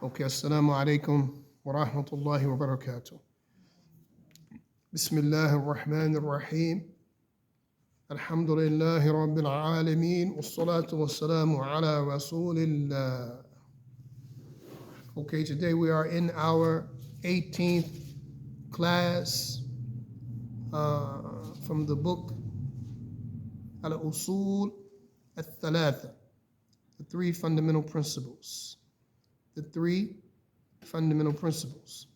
Okay, assalamu alaikum wa rahmatullahi wa barakatuh. Bismillah ar-Rahman ar-Rahim. Alhamdulillahi Rabbil Alameen. Wassalatu wassalamu ala Rasulillah. Okay, today we are in our 18th class from the book Al-Usul al-Thalatha, the three fundamental principles. The three fundamental principles.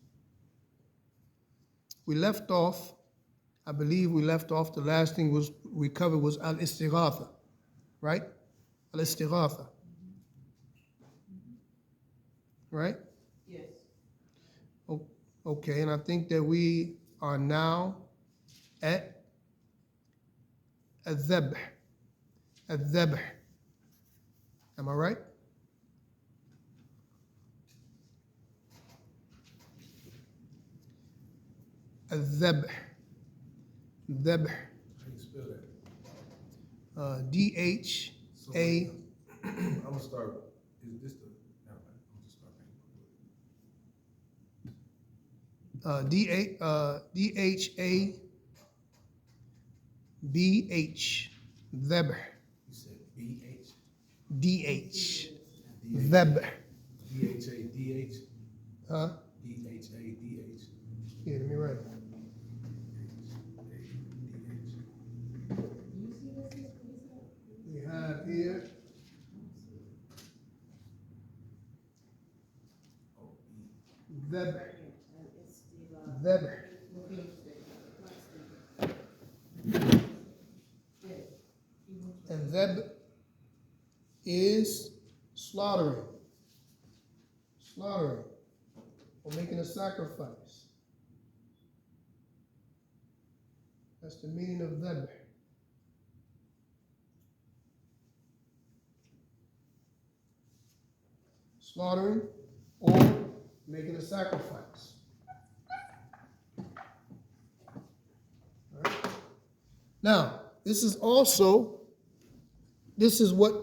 We left off, I believe we left off, the last thing we covered was al-istighatha, right? Al-istighatha. Right? Yes. Okay, and I think that we are now at al-dhabh. Al-dhabh. Am I right? Al-dhabh. Dhabh. How you spell that? D-H-A. I'm gonna start. Is this the? No, I'm just start. D-H-A-B-H. Dhabh. You said B-H? D-H. Dhabh. D-H-A-D-H? Huh? D-H-A-D-H? Yeah, let me write it. We have here dhabh. Dhabh. And dhabh is slaughtering. Slaughtering. Or making a sacrifice. That's the meaning of dhabh. Slaughtering or making a sacrifice. All right. Now, this is what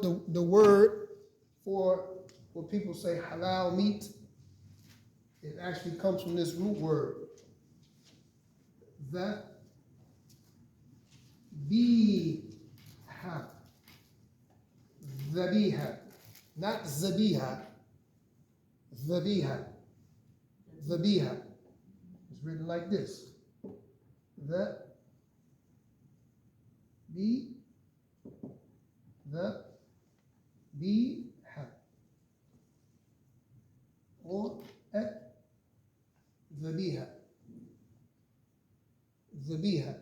the word for what people say halal meat, it actually comes from this root word. Zabiha. Zabiha. Not zabiha. Zabiha. Zabiha. It's written like this. Zabiha. Or zabiha. Zabiha.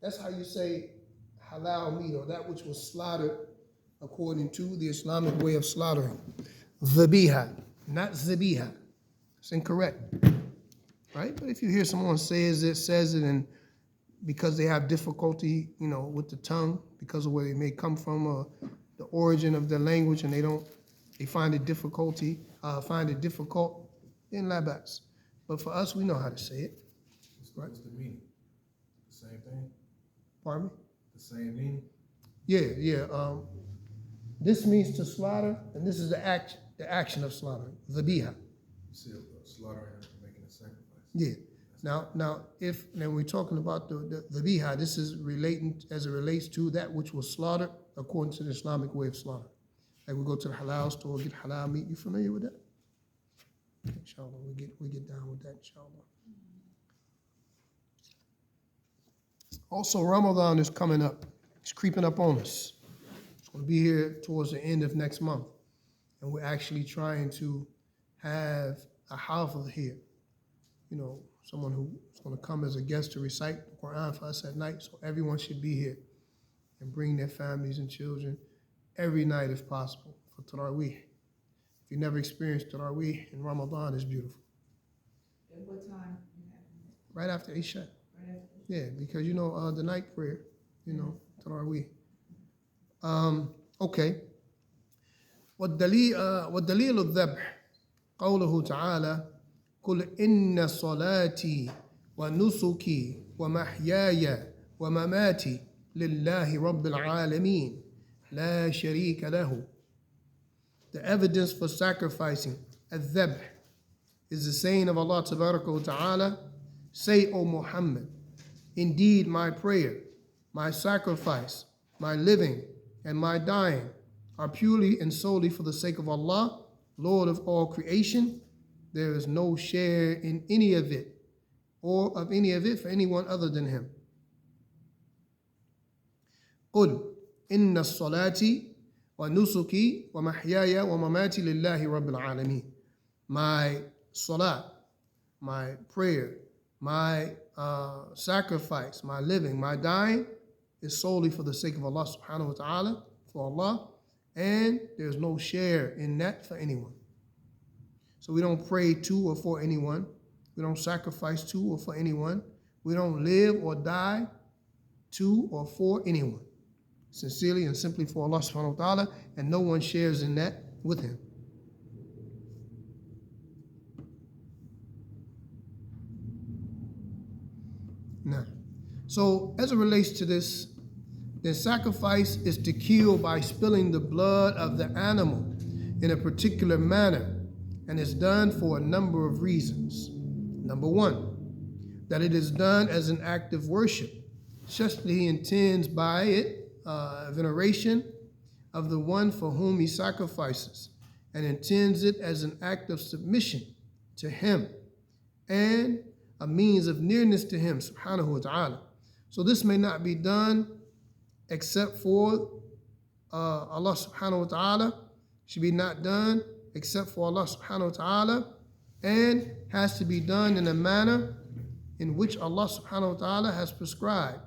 That's how you say halal meat, or that which was slaughtered according to the Islamic way of slaughtering. Zabiha, not zabiha. It's incorrect, right? But if you hear someone says it, and because they have difficulty, with the tongue, because of where they may come from, or the origin of their language, and they find it difficult, then la bas. But for us, we know how to say it. What's the meaning? The same thing? Pardon me? The same meaning? Yeah. This means to slaughter, and this is the action of slaughtering. Zabiha. You said slaughtering and making a sacrifice. Yeah. Now, if we're talking about the zabiha, this is relating as it relates to that which was slaughtered according to the Islamic way of slaughter. Like we go to the halal store, get halal meat. You familiar with that? Inshallah, we get down with that. Inshallah. Also, Ramadan is coming up. It's creeping up on us. It's going to be here towards the end of next month. And we're actually trying to have a hafiz here. Someone who's going to come as a guest to recite the Quran for us at night. So everyone should be here and bring their families and children every night if possible for Taraweeh. If you never experienced Taraweeh in Ramadan, it's beautiful. At what time you have it? Right after Isha. Right after? Yeah, because the night prayer, Taraweeh. Okay. والدليل الذبح قوله تعالى قل إن صلاتي ونسكي ومحياي ومماتي لله رب العالمين لا شريك له. The evidence for sacrificing Al-Dhabh is the saying of Allah Tabaraka wa Ta'ala, say, O Muhammad, indeed my prayer, my sacrifice, my living, and my dying are purely and solely for the sake of Allah, Lord of all creation. There is no share in any of it, or of any of it for anyone other than Him. قل إن الصلاة ونسكي ومحياي ومماتي لله رب العالمين. My salah, my prayer, my sacrifice, my living, my dying is solely for the sake of Allah subhanahu wa ta'ala, for Allah, and there's no share in that for anyone. So we don't pray to or for anyone. We don't sacrifice to or for anyone. We don't live or die to or for anyone. Sincerely and simply for Allah subhanahu wa ta'ala, and no one shares in that with Him. Now, so as it relates to this, then sacrifice is to kill by spilling the blood of the animal in a particular manner, and is done for a number of reasons. Number one, that it is done as an act of worship, such that he intends by it veneration of the one for whom he sacrifices, and intends it as an act of submission to him and a means of nearness to him, subhanahu wa ta'ala. So this may not be done except for Allah subhanahu wa ta'ala, should be not done except for Allah subhanahu wa ta'ala, and has to be done in a manner in which Allah subhanahu wa ta'ala has prescribed.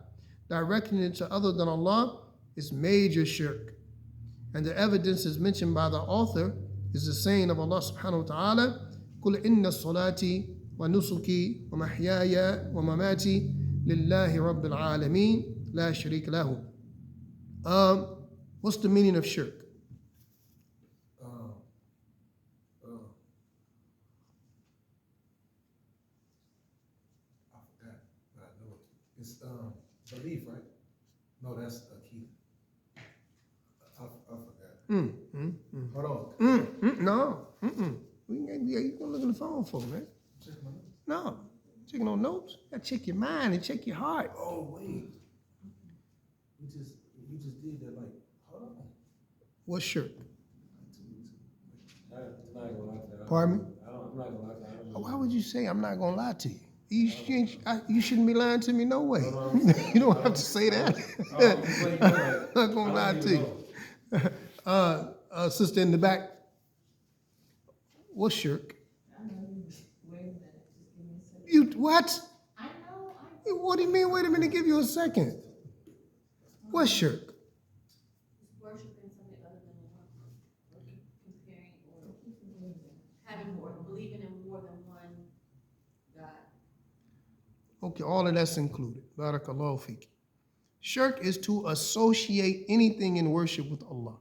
Directing it to other than Allah is major shirk. And the evidence is mentioned by the author is the saying of Allah subhanahu wa ta'ala, قُلْ إِنَّ الصَّلَاةِ وَنُسُكِي وَمَحْيَايَ وَمَمَاتِي لِلَّهِ رَبِّ الْعَالَمِينَ لَا شَرِيكَ لَهُ. What's the meaning of shirk? I forgot, but I know it. It's belief, right? No, that's a key. I forgot. Hold on. No. You gonna look at the phone for, man? Check my notes. No. Checking no notes. You gotta check your mind and check your heart. Oh wait. You just did that like, hold on. What's shirk? I'm not gonna lie to that. Pardon me? I'm not gonna lie to that. Why would you say I'm not gonna lie to you? You shouldn't be lying to me no way. No, I'm saying- You don't have to say that. I'm not gonna lie to you. Sister in the back, what's shirk? I know you, wait a minute, just give me a second. You what? I know, What do you mean? Wait a minute, give you a second. What's shirk? It's worshiping something other than Allah, or comparing or having more, believing in more than one God. Okay, all of that's included. Barakallahu feek. Shirk is to associate anything in worship with Allah.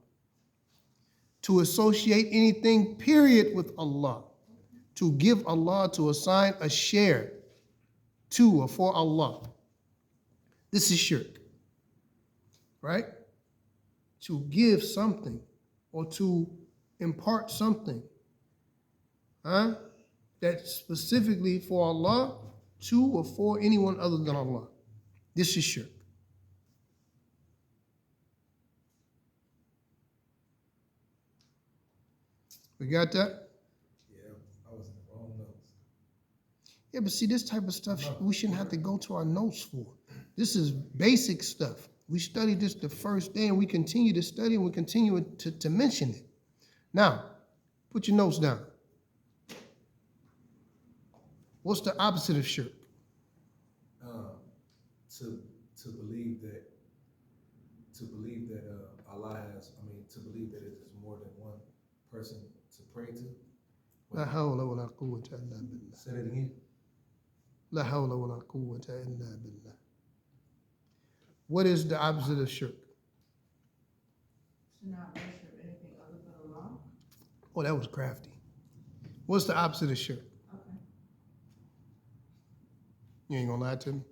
To associate anything, period, with Allah. To give Allah, to assign a share to or for Allah. This is shirk. Right? To give something or to impart something that's specifically for Allah to or for anyone other than Allah. This is shirk. We got that? Yeah, I was in the wrong notes. Yeah, but see, this type of stuff we shouldn't have to go to our notes for. This is basic stuff. We studied this the first day, and we continue to study, and we continue to mention it. Now, put your notes down. What's the opposite of shirk? To believe that Allah has, to believe that it is more than one person to pray to. La hawla wa la quwwata illa billah. Say that again. La hawla wa la quwwata illa billah. What is the opposite of shirk? to not worship anything other than Allah. Oh, that was crafty. What's the opposite of shirk? Okay. You ain't gonna lie to me?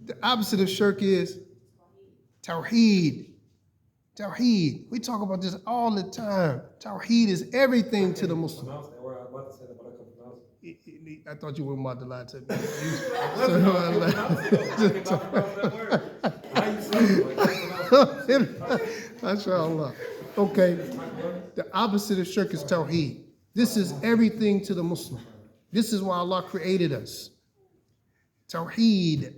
The opposite of shirk is tawheed. Tawheed. We talk about this all the time. Tawheed is everything to the Muslim. Pronounce that word. I was about to say that, but I couldn't pronounce it. I thought you weren't about to lie to me. I cannot pronounce that word. How you say it? MashaAllah. Okay. The opposite of shirk is Tawheed. This is everything to the Muslim. This is why Allah created us. Tawheed.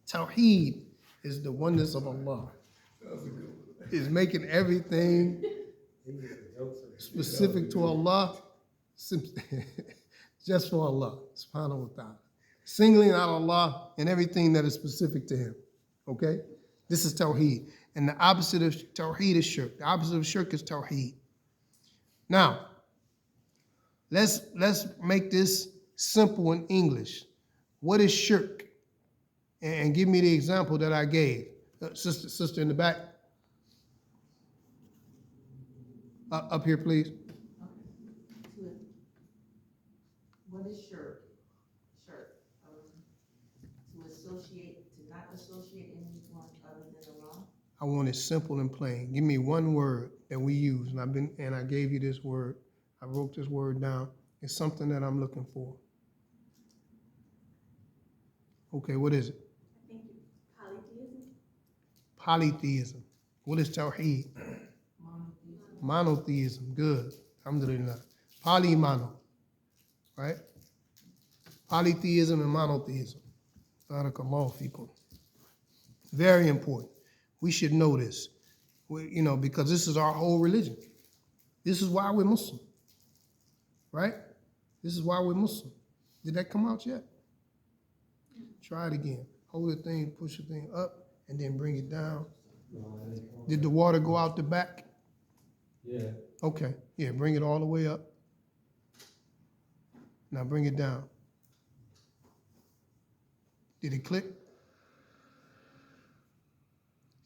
Tawheed is the oneness of Allah. Is making everything specific to Allah, just for Allah, subhanahu wa ta'ala. Singling out Allah and everything that is specific to Him. Okay? This is Tawheed. And the opposite of Tawheed is shirk. The opposite of shirk is Tawheed. Now, let's make this simple in English. What is shirk? And give me the example that I gave. Sister in the back. Up here, please. Okay. What is shirk? Shirk. To not associate anyone other than Allah. I want it simple and plain. Give me one word that we use, and I gave you this word. I wrote this word down. It's something that I'm looking for. Okay, what is it? I think polytheism. Polytheism. What is Tawheed? Monotheism. Good. Alhamdulillah. Polymono. Right? Polytheism and monotheism. Barakallahu fikum. Very important. We should know this. Because this is our whole religion. This is why we're Muslim. Right? This is why we're Muslim. Did that come out yet? Try it again. Hold the thing, push the thing up, and then bring it down. Did the water go out the back? Yeah. Okay. Yeah, bring it all the way up. Now bring it down. Did it click?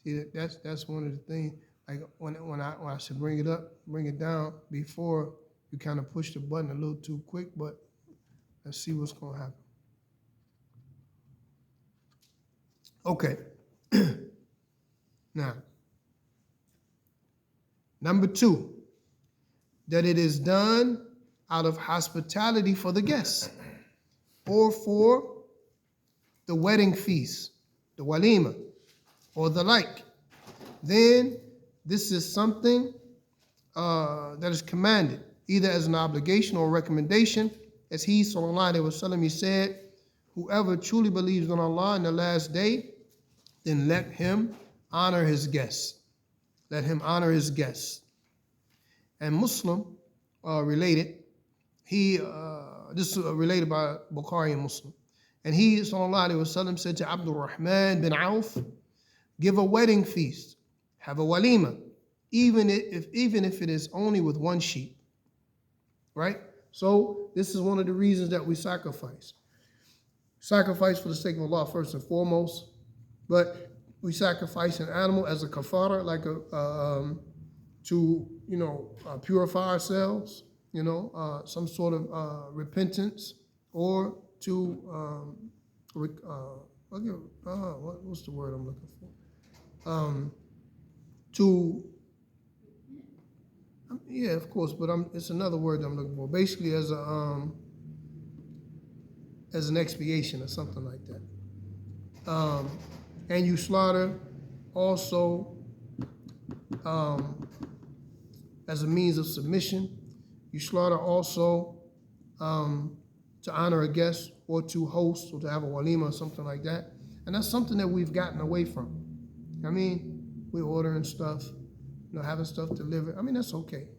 See, that's one of the things. Like when I should bring it up, bring it down, before you kind of push the button a little too quick, but let's see what's going to happen. Okay. Now, number 2, that it is done out of hospitality for the guests or for the wedding feast, the walima, or the like. Then this is something that is commanded, either as an obligation or a recommendation. As he, sallallahu alaihi wasallam, he said, whoever truly believes in Allah in the last day, then let him honor his guests. Let him honor his guests. And Muslim related, this is related by Bukhari and Muslim. And he, sallallahu alaihi wasallam, said to Abdul Rahman bin Auf, give a wedding feast, have a walima, even if it is only with one sheep. Right? So this is one of the reasons that we sacrifice. Sacrifice for the sake of Allah first and foremost, but we sacrifice an animal as a kafara, like to purify ourselves, some sort of repentance, or to what's the word I'm looking for? Yeah, of course, but it's another word I'm looking for. Basically, as an expiation or something like that. And you slaughter also as a means of submission. You slaughter also to honor a guest or to host or to have a walima or something like that. And that's something that we've gotten away from. I mean, we're ordering stuff, having stuff delivered. I mean, that's okay,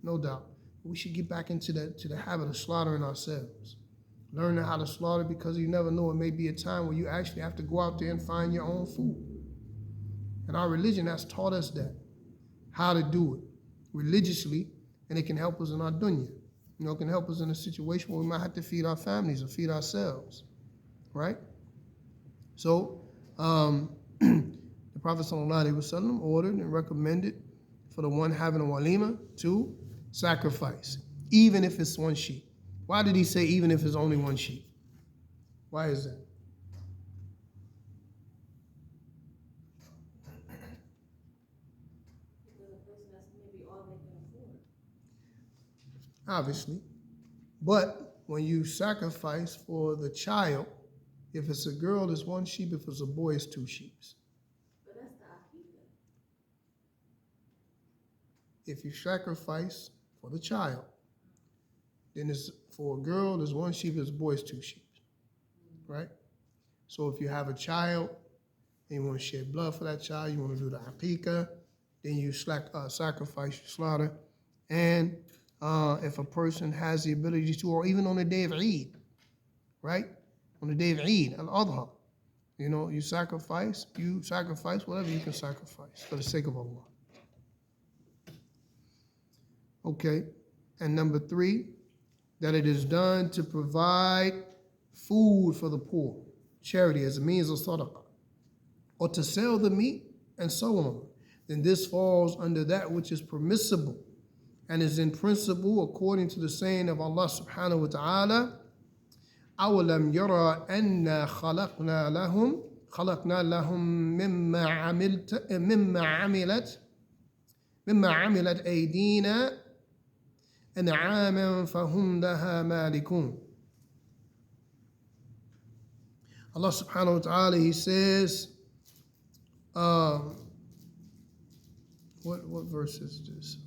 no doubt. But we should get back into the habit of slaughtering ourselves. Learning how to slaughter, because you never know, it may be a time where you actually have to go out there and find your own food. And our religion has taught us that, how to do it religiously, and it can help us in our dunya. It can help us in a situation where we might have to feed our families or feed ourselves, right? So the Prophet ﷺ ordered and recommended for the one having a walima to sacrifice, even if it's one sheep. Why did he say even if it's only one sheep? Why is that? obviously. But when you sacrifice for the child, if it's a girl, it's one sheep. If it's a boy, it's two sheep. But that's the Aqiqah. If you sacrifice for the child, then it's for a girl, there's one sheep. If it's a boy, it's two sheep. Right? So if you have a child and you want to shed blood for that child, you want to do the Aqiqah, then you sacrifice, you slaughter. And if a person has the ability to, or even on the day of Eid, right? On the day of Eid, Al-Adha, you know, you sacrifice whatever you can sacrifice for the sake of Allah. Okay, and number 3, that it is done to provide food for the poor, charity as a means of sadaqah, or to sell the meat and so on, then this falls under that which is permissible and is in principle according to the saying of Allah subhanahu wa ta'ala, أَوَلَمْ يَرَى أَنَّا خَلَقْنَا لَهُم مِمَّا عَمِلَتْ أَيْدِينَا أَنْعَامًا فَهُمْ لَهَا مَالِكُونَ. Allah subhanahu wa ta'ala, He says, what verse is this?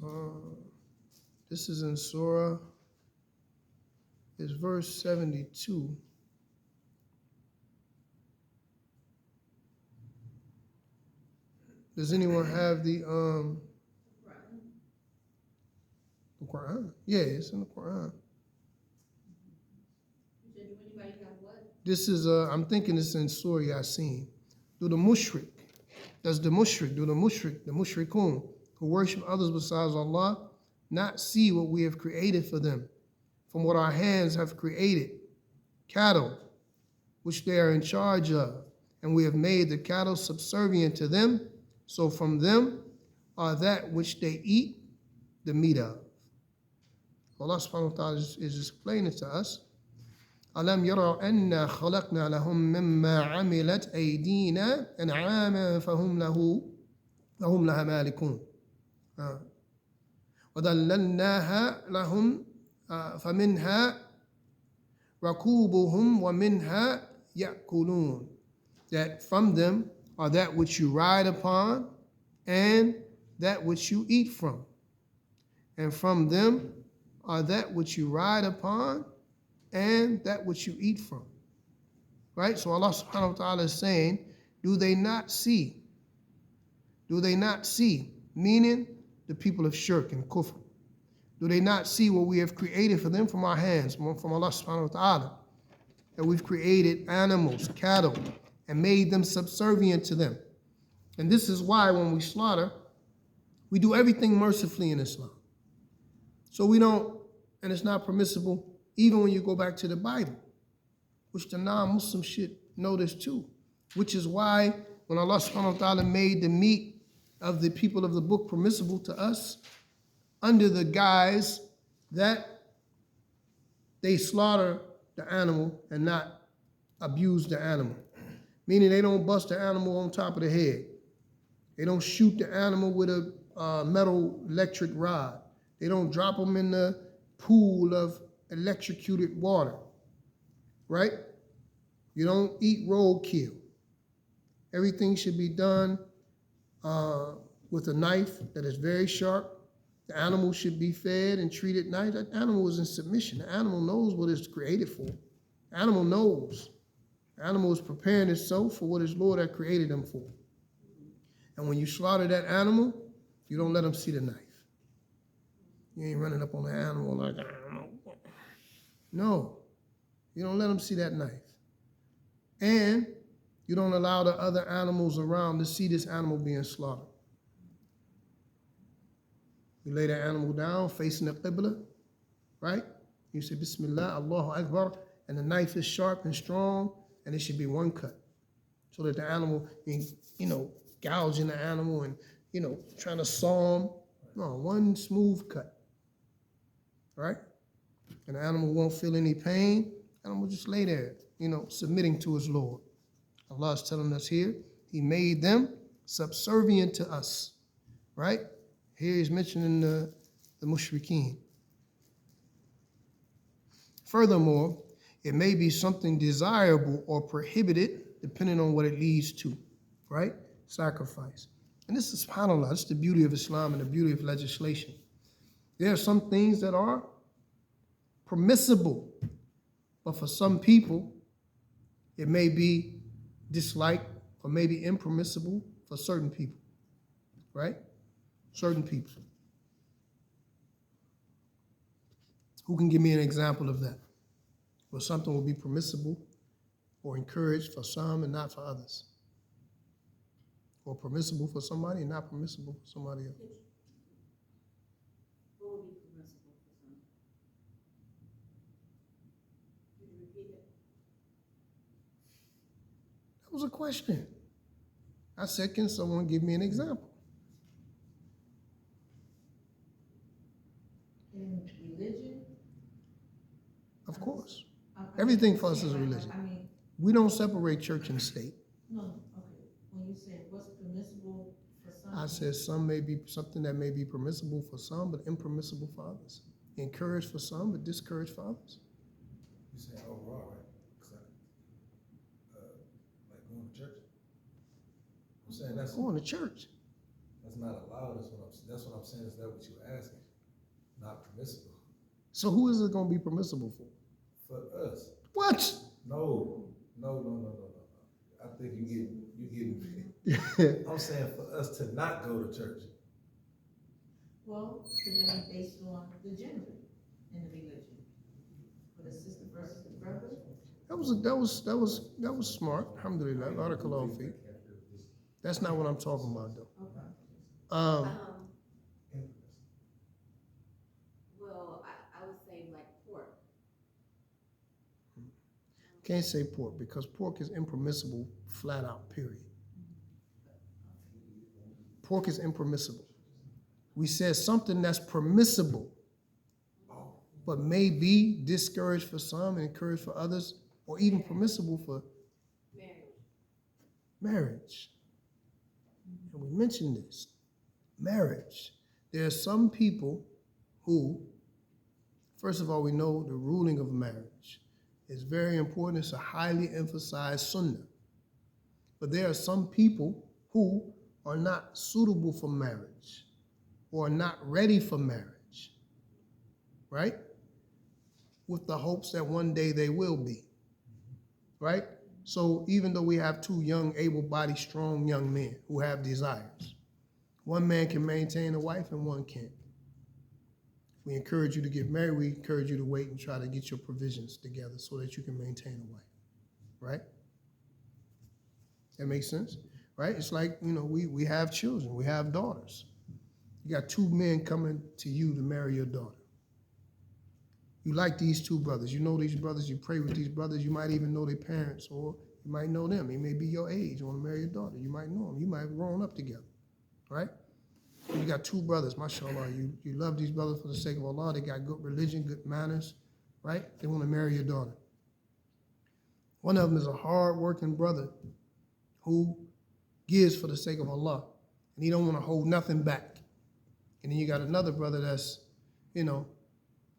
This is in Surah, it's verse 72. Does anyone have the Quran? Yeah, it's in the Quran. Do anybody have what? This is, I'm thinking it's in Surah Yasin. Do the mushrikun, who worship others besides Allah, not see what we have created for them, from what our hands have created, cattle, which they are in charge of, and we have made the cattle subservient to them, so from them are that which they eat the meat of. Allah subhanahu wa ta'ala is explaining to us, أَلَمْ يَرَوْا أَنَّا خَلَقْنَا لَهُم مِّمَّا عَمِلَتْ أَيْدِينَا أَنْعَامًا فَهُمْ لَهَا مَالِكُونَ وَذَلَّلْنَاهَا لَهُمْ فَمِنْهَا رَكُوبُهُمْ وَمِنْهَا يَأْكُلُونَ. That from them are that which you ride upon and that which you eat from. And from them are that which you ride upon and that which you eat from. Right? So Allah subhanahu wa ta'ala is saying, do they not see? Do they not see? Meaning the people of shirk and kufr. Do they not see what we have created for them from our hands, from Allah subhanahu wa ta'ala? That we've created animals, cattle, and made them subservient to them. And this is why when we slaughter, we do everything mercifully in Islam. So we don't, and it's not permissible, even when you go back to the Bible, which the non-Muslim should know this too, which is why when Allah subhanahu wa ta'ala made the meat of the people of the book permissible to us, under the guise that they slaughter the animal and not abuse the animal. Meaning they don't bust the animal on top of the head. They don't shoot the animal with a metal electric rod. They don't drop them in the pool of electrocuted water, right? You don't eat roadkill. Everything should be done with a knife that is very sharp. The animal should be fed and treated nice. That animal is in submission. The animal knows what it's created for. The animal knows. The animal is preparing itself for what his Lord had created them for. And when you slaughter that animal, you don't let them see the knife. You ain't running up on the animal like, I don't know. No, you don't let them see that knife. And you don't allow the other animals around to see this animal being slaughtered. You lay the animal down facing the Qibla, right? You say, Bismillah, Allahu Akbar, and the knife is sharp and strong, and it should be one cut. So that the animal, gouging the animal and, trying to saw him. No, one smooth cut, right? And the animal won't feel any pain. The animal just lay there, submitting to his Lord. Allah is telling us here, He made them subservient to us, right? Here He's mentioning the mushrikeen. Furthermore, it may be something desirable or prohibited, depending on what it leads to, right? Sacrifice. And this is, subhanAllah, this is the beauty of Islam and the beauty of legislation. There are some things that are permissible, but for some people, it may be disliked or maybe impermissible for certain people, right? Certain people. Who can give me an example of that? Where something will be permissible or encouraged for some and not for others? Or permissible for somebody and not permissible for somebody else? What would be permissible for some? Could you repeat it? That was a question. I said, can someone give me an example? In religion? Of course. I mean, Everything for us is right, religion. I mean, We don't separate church and state. no, okay. When you said what's permissible for some. I said some may be something that may be permissible for some, but impermissible for others. Encouraged for some, but discouraged for others. You saying overall, right? 'Cause like going to church. I'm saying Going to church. that's not allowed. That's what I'm saying. Is that what you're asking? Not permissible So who is it going to be permissible for? for us. What? No. I think you get. I'm saying for us to not go to church. Well, could that be based on the gender in the religion? For the sister versus the brother? That was smart. Alhamdulillah. Barakallahu feek. That's not what I'm talking about though. Okay. Well, I would say like pork. Can't say pork because pork is impermissible flat out, period. Pork is impermissible. We said something that's permissible, but may be discouraged for some and encouraged for others, or even permissible for marriage. And we mentioned this. Marriage. There are some people who, first of all, we know the ruling of marriage is very important. It's a highly emphasized sunnah. But there are some people who are not suitable for marriage or are not ready for marriage, right? With the hopes that one day they will be, right? So even though we have two young, able-bodied, strong young men who have desires, one man can maintain a wife and one can't. We encourage you to get married. We encourage you to wait and try to get your provisions together so that you can maintain a wife, right? That makes sense, right? It's like, we have children. We have daughters. You got two men coming to you to marry your daughter. You like these two brothers. You know these brothers. You pray with these brothers. You might even know their parents, or you might know them. He may be your age. You want to marry your daughter. You might know them. You might have grown up together, right? You got two brothers, mashallah. You love these brothers for the sake of Allah. They got good religion, good manners, right? They want to marry your daughter. One of them is a hard-working brother who gives for the sake of Allah, and he don't want to hold nothing back. And then you got another brother that's, a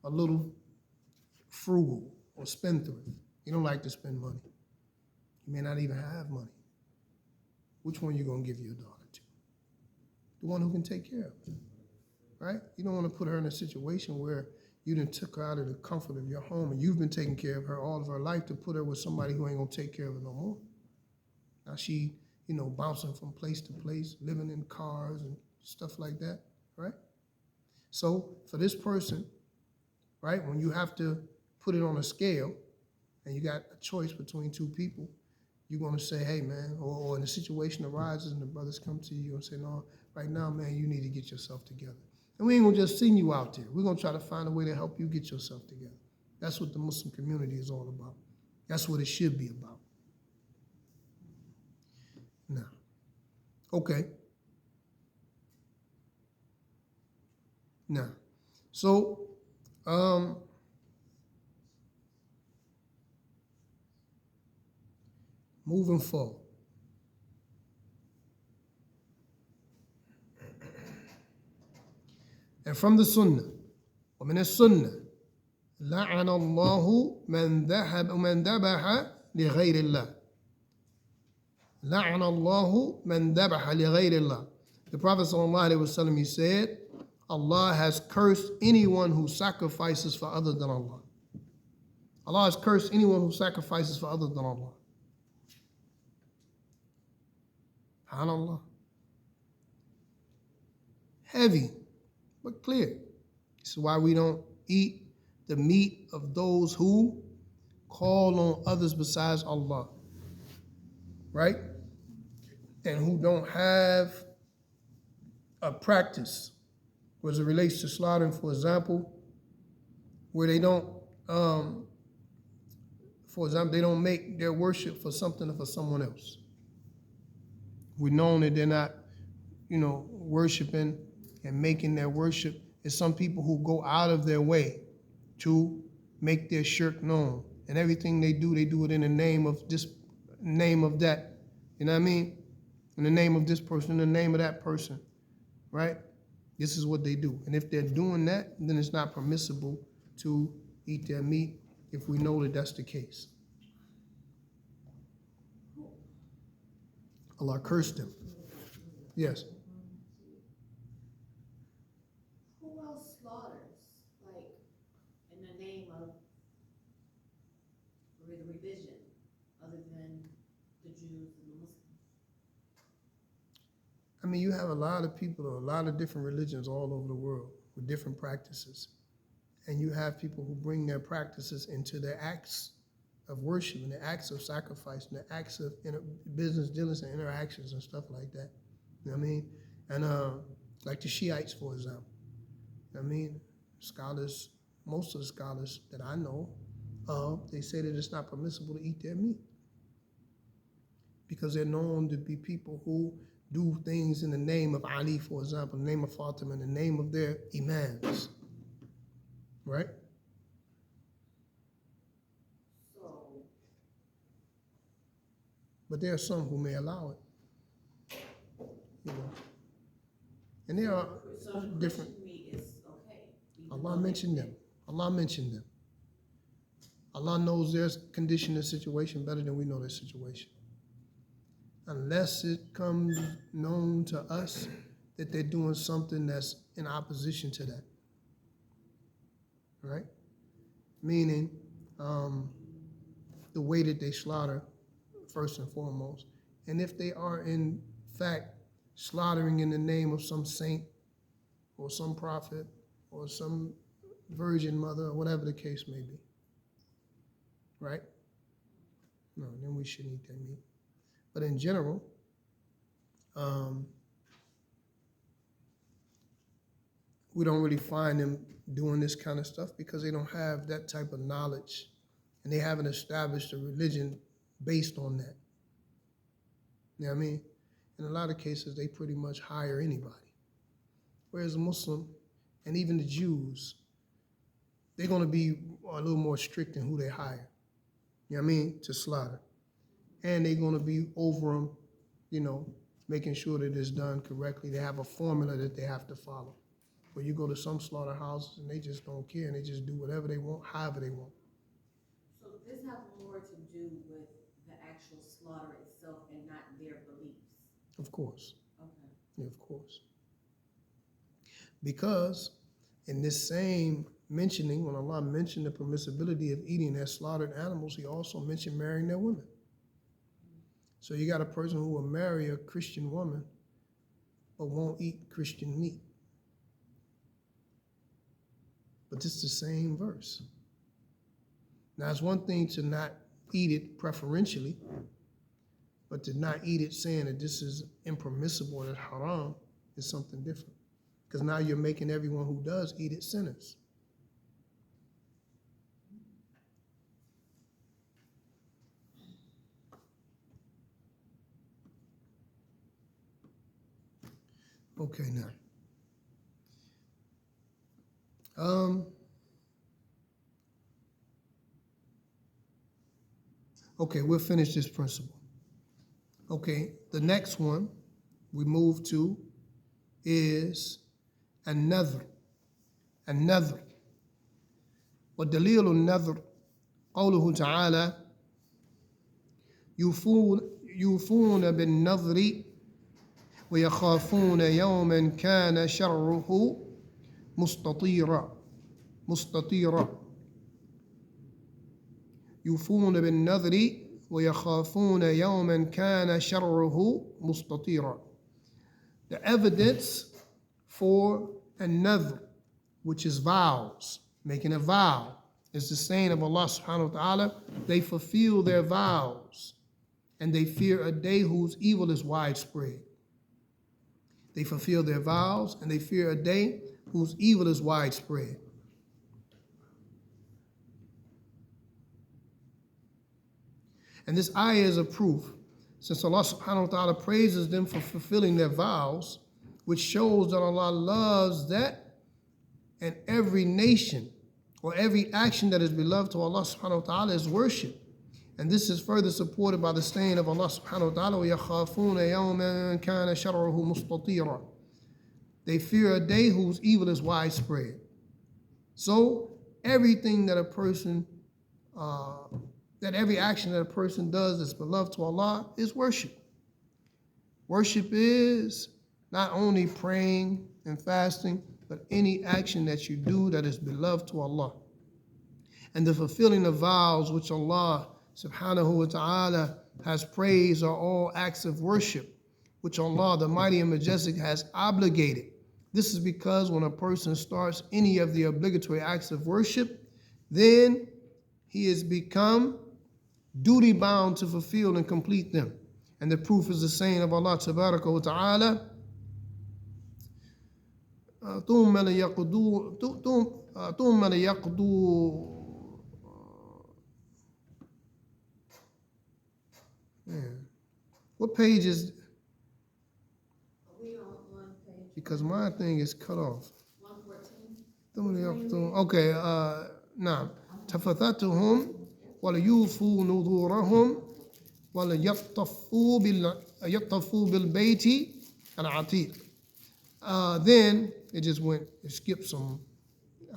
little frugal or spendthrift. He don't like to spend money. He may not even have money. Which one you gonna give your daughter to? The one who can take care of her, right? You don't want to put her in a situation where you done took her out of the comfort of your home and you've been taking care of her all of her life to put her with somebody who ain't gonna take care of her no more. Now she, bouncing from place to place, living in cars and stuff like that, right? So for this person, right, when you have to put it on a scale and you got a choice between two people, you're going to say, hey, man, or when the situation arises and the brothers come to you and say, no, right now, man, you need to get yourself together. And we ain't going to just send you out there. We're going to try to find a way to help you get yourself together. That's what the Muslim community is all about. That's what it should be about. Now, okay. Now, so, moving forward. And from the Sunnah, ومن السنة لعن الله من ذبح لغير الله. لعن الله من ذبح لغير الله. The Prophet ﷺ, he said, Allah has cursed anyone who sacrifices for other than Allah. Allah has cursed anyone who sacrifices for other than Allah. SubhanAllah. Heavy, but clear. This is why we don't eat the meat of those who call on others besides Allah. Right? And who don't have a practice as it relates to slaughtering, for example, where they don't, they don't make their worship for something or for someone else. We know that they're not, worshiping and making their worship. There's some people who go out of their way to make their shirk known. And everything they do it in the name of this, name of that. You know what I mean? In the name of this person, in the name of that person. Right? This is what they do. And if they're doing that, then it's not permissible to eat their meat if we know that that's the case. Allah cursed them. Yes. Who else slaughters, like, in the name of the religion, other than the Jews and the Muslims? I mean, you have a lot of people, a lot of different religions all over the world with different practices. And you have people who bring their practices into their acts of worship and their acts of sacrifice and their acts of business dealings and interactions and stuff like that. You know what I mean? And like the Shiites, for example. You know what I mean? Scholars, most of the scholars that I know of, they say that it's not permissible to eat their meat because they're known to be people who do things in the name of Ali, for example, in the name of Fatima, in the name of their imams. Right? So, But there are some who may allow it. And there are so different. Christian meat is okay. even Allah though mentioned them. Allah mentioned them. Allah knows their condition and situation better than we know their situation. Unless it comes known to us that they're doing something that's in opposition to that. Right? Meaning, the way that they slaughter, first and foremost. And if they are in fact slaughtering in the name of some saint or some prophet or some virgin mother or whatever the case may be. Right? No, then we shouldn't eat that meat. But in general, we don't really find them doing this kind of stuff because they don't have that type of knowledge and they haven't established a religion based on that. You know what I mean? In a lot of cases, they pretty much hire anybody. Whereas a Muslim and even the Jews, they're going to be a little more strict in who they hire. You know what I mean? To slaughter. And they're going to be over them, making sure that it's done correctly. They have a formula that they have to follow. Where you go to some slaughterhouses and they just don't care and they just do whatever they want, however they want. So this has more to do with the actual slaughter itself and not their beliefs? Of course. Okay. Yeah, of course. Because in this same mentioning, when Allah mentioned the permissibility of eating their slaughtered animals, He also mentioned marrying their women. So you got a person who will marry a Christian woman but won't eat Christian meat. But it's the same verse. Now, it's one thing to not eat it preferentially, but to not eat it saying that this is impermissible and haram is something different. Because now you're making everyone who does eat it sinners. Okay, now. Okay, we'll finish this principle. Okay, the next one we move to is another. ودليل النذر قوله تعالى يوفون بالنذر ويخافون يوما كان شره مستطيرا يوفون بالنذر ويخافون يوما كان شره مستطيرا. The evidence for a nadhr, which is vows, making a vow, is the saying of Allah subhanahu wa ta'ala, they fulfill their vows and they fear a day whose evil is widespread. They fulfill their vows and they fear a day whose evil is widespread. And this ayah is a proof, since Allah subhanahu wa ta'ala praises them for fulfilling their vows, which shows that Allah loves that, and every nation or every action that is beloved to Allah subhanahu wa ta'ala is worship. And this is further supported by the saying of Allah subhanahu wa ta'ala, وَيَخَافُونَ يَوْمًا كَانَ شَرُّهُ مُسْتَطِيرًا. They fear a day whose evil is widespread. So everything that a person, every action that a person does that's beloved to Allah is worship. Worship is not only praying and fasting, but any action that you do that is beloved to Allah. And the fulfilling of vows which Allah subhanahu wa ta'ala has praised are all acts of worship, which Allah, the Mighty and Majestic, has obligated. This is because when a person starts any of the obligatory acts of worship, then he has become duty bound to fulfill and complete them. And the proof is the saying of Allah tabaraka wa ta'ala, ثُمَّ لَيَقْضُوا what page is? We on page Because my thing is cut off. 114. Okay, نعم. تفتتهم وليوفوا نذورهم وليطفوا بالبيت العتيق. Then it just it skips some.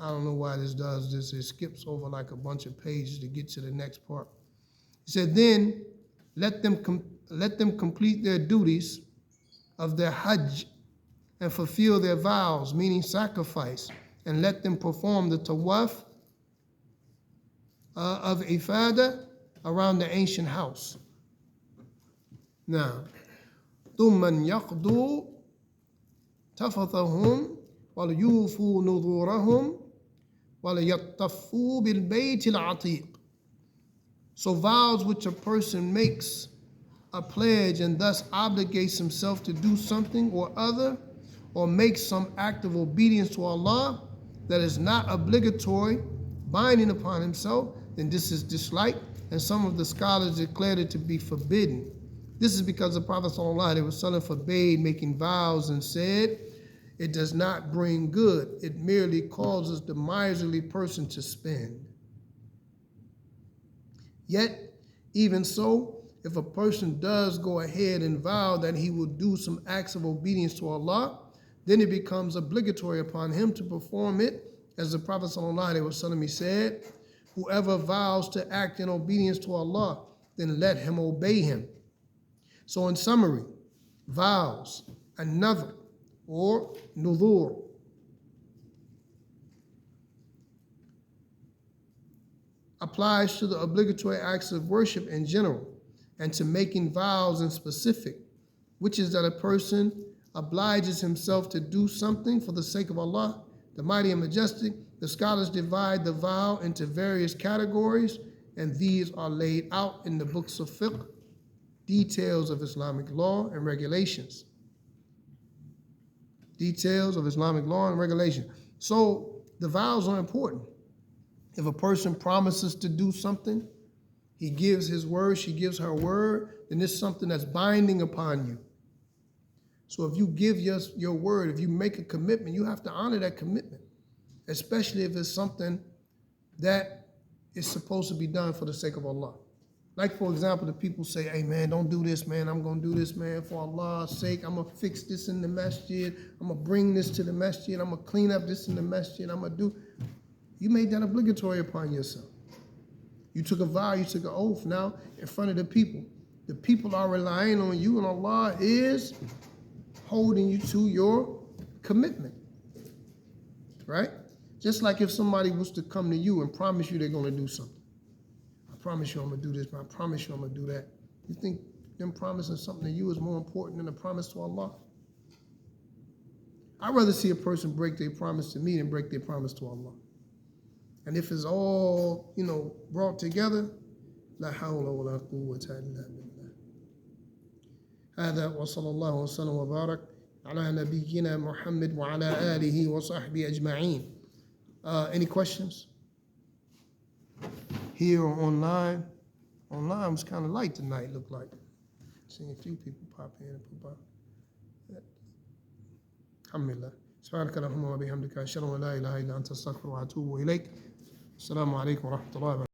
I don't know why this does this. It skips over like a bunch of pages to get to the next part. It said, then let them complete their duties of their hajj and fulfill their vows, meaning sacrifice, and let them perform the tawaf of ifadah around the ancient house. Now, ثُمَّ يَقْضُوا تَفَثَهُمْ وَلْيُوفُوا نُذُورَهُمْ وَلْيَطَّفُوا بِالْبَيْتِ الْعَتِيقِ. So vows which a person makes a pledge and thus obligates himself to do something or other, or makes some act of obedience to Allah that is not obligatory, binding upon himself, then this is disliked, and some of the scholars declared it to be forbidden. This is because the Prophet ﷺ forbade making vows and said, it does not bring good, it merely causes the miserly person to spend. Yet, even so, if a person does go ahead and vow that he will do some acts of obedience to Allah, then it becomes obligatory upon him to perform it, as the Prophet ﷺ said, whoever vows to act in obedience to Allah, then let him obey him. So in summary, vows, an-nadhr, or nudhur, applies to the obligatory acts of worship in general, and to making vows in specific, which is that a person obliges himself to do something for the sake of Allah, the Mighty and Majestic. The scholars divide the vow into various categories, and these are laid out in the books of fiqh, details of Islamic law and regulations. Details of Islamic law and regulation. So the vows are important. If a person promises to do something, he gives his word, she gives her word, then it's something that's binding upon you. So if you give your word, if you make a commitment, you have to honor that commitment, especially if it's something that is supposed to be done for the sake of Allah. Like, for example, the people say, hey, man, don't do this, man. I'm going to do this, man, for Allah's sake. I'm going to fix this in the masjid. I'm going to bring this to the masjid. I'm going to clean up this in the masjid. I'm going to do. You made that obligatory upon yourself. You took a vow, you took an oath now in front of the people. The people are relying on you, and Allah is holding you to your commitment. Right? Just like if somebody was to come to you and promise you they're going to do something. I promise you I'm going to do this, but I promise you I'm going to do that. You think them promising something to you is more important than a promise to Allah? I'd rather see a person break their promise to me than break their promise to Allah. And if it's all, brought together, la hawla wa la quwwata illa billah. هذا وصلى الله وسلم وبارك على نبينا محمد وعلى آله وصحبه أجمعين. Any questions? Here or online? Online was kind of light tonight, looked like. Seeing a few people pop in and pop out. Alhamdulillah. سبحانك اللهم وبحمدك أشهد أن لا إله إلا أنت أستغفرك وأتوب إليك. السلام عليكم ورحمة الله وبركاته.